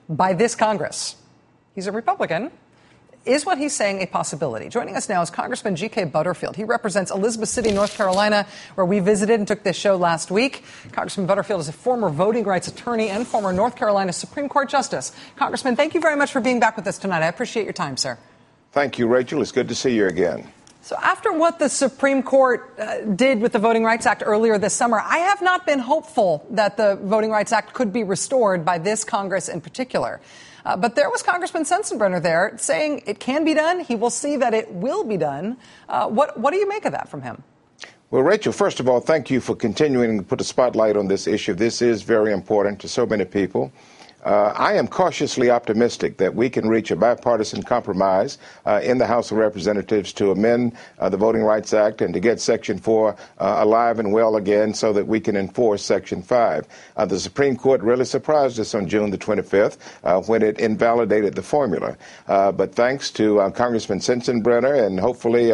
by this Congress. He's a Republican. Is what he's saying a possibility? Joining us now is Congressman G.K. Butterfield. He represents Elizabeth City, North Carolina, where we visited and took this show last week. Congressman Butterfield is a former voting rights attorney and former North Carolina Supreme Court justice. Congressman, thank you very much for being back with us tonight. I appreciate your time, sir. Thank you, Rachel. It's good to see you again. So after what the Supreme Court did with the Voting Rights Act earlier this summer, I have not been hopeful that the Voting Rights Act could be restored by this Congress in particular. But there was Congressman Sensenbrenner there saying it can be done. He will see that it will be done. What do you make of that from him? Well, Rachel, first of all, thank you for continuing to put a spotlight on this issue. This is very important to so many people. I am cautiously optimistic that we can reach a bipartisan compromise in the House of Representatives to amend the Voting Rights Act and to get Section 4 alive and well again so that we can enforce Section 5. The Supreme Court really surprised us on June the 25th when it invalidated the formula. But thanks to Congressman Sensenbrenner and hopefully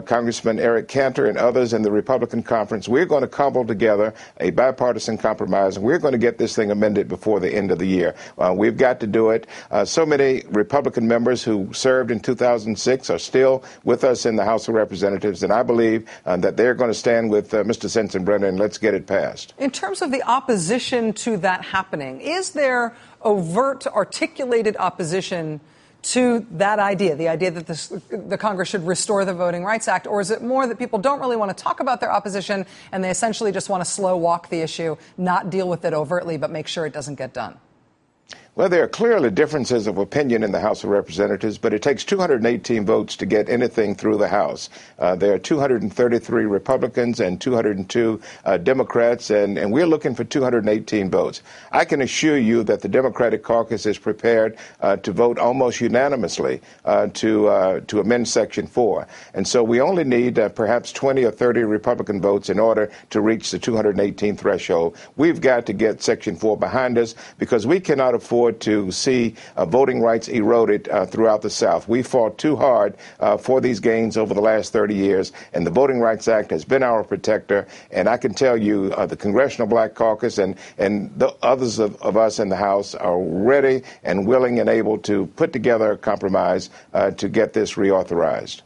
Congressman Eric Cantor and others in the Republican conference, we're going to cobble together a bipartisan compromise, and we're going to get this thing amended before the end of the year. We've got to do it. So many Republican members who served in 2006 are still with us in the House of Representatives, and I believe that they're going to stand with Mr. Sensenbrenner, and let's get it passed. In terms of the opposition to that happening, is there overt, articulated opposition to that idea, the idea that the Congress should restore the Voting Rights Act, or is it more that people don't really want to talk about their opposition and they essentially just want to slow walk the issue, not deal with it overtly, but make sure it doesn't get done? Well, there are clearly differences of opinion in the House of Representatives, but it takes 218 votes to get anything through the House. There are 233 Republicans and 202 Democrats, and we're looking for 218 votes. I can assure you that the Democratic caucus is prepared to vote almost unanimously to amend Section 4. And so we only need perhaps 20 or 30 Republican votes in order to reach the 218 threshold. We've got to get Section 4 behind us because we cannot afford to see voting rights eroded throughout the South. We fought too hard for these gains over the last 30 years, and the Voting Rights Act has been our protector. And I can tell you the Congressional Black Caucus and the others of us in the House are ready and willing and able to put together a compromise to get this reauthorized.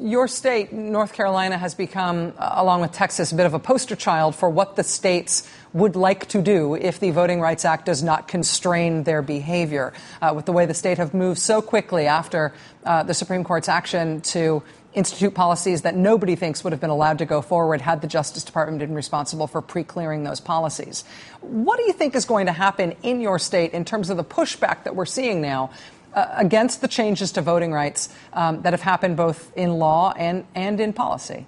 Your state, North Carolina, has become, along with Texas, a bit of a poster child for what the states would like to do if the Voting Rights Act does not constrain their behavior. With the way the state have moved so quickly after the Supreme Court's action to institute policies that nobody thinks would have been allowed to go forward had the Justice Department been responsible for pre-clearing those policies. What do you think is going to happen in your state in terms of the pushback that we're seeing now against the changes to voting rights that have happened both in law and in policy?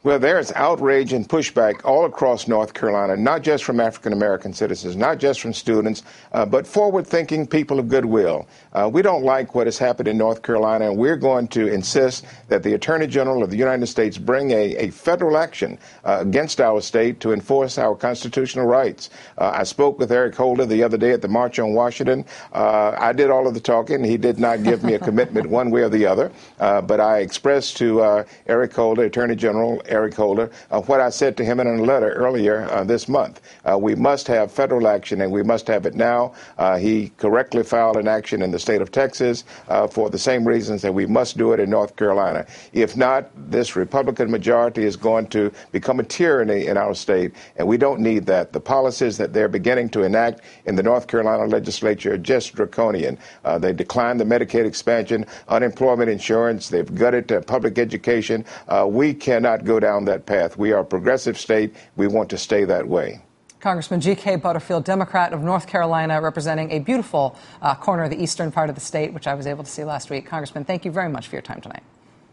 Well, there's outrage and pushback all across North Carolina, not just from African-American citizens, not just from students, but forward-thinking people of goodwill. We don't like what has happened in North Carolina, and we're going to insist that the Attorney General of the United States bring a federal action against our state to enforce our constitutional rights. I spoke with Eric Holder the other day at the March on Washington. I did all of the talking. He did not give me a commitment one way or the other, but I expressed to Eric Holder, Attorney General Eric Holder, what I said to him in a letter earlier this month. We must have federal action, and we must have it now. He correctly filed an action in the state of Texas for the same reasons that we must do it in North Carolina. If not, this Republican majority is going to become a tyranny in our state, and we don't need that. The policies that they're beginning to enact in the North Carolina legislature are just draconian. They declined the Medicaid expansion, unemployment insurance. They've gutted public education. We cannot go down that path. We are a progressive state. We want to stay that way. Congressman G.K. Butterfield, Democrat of North Carolina, representing a beautiful corner of the eastern part of the state, which I was able to see last week. Congressman, thank you very much for your time tonight.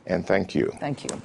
And thank you. Thank you.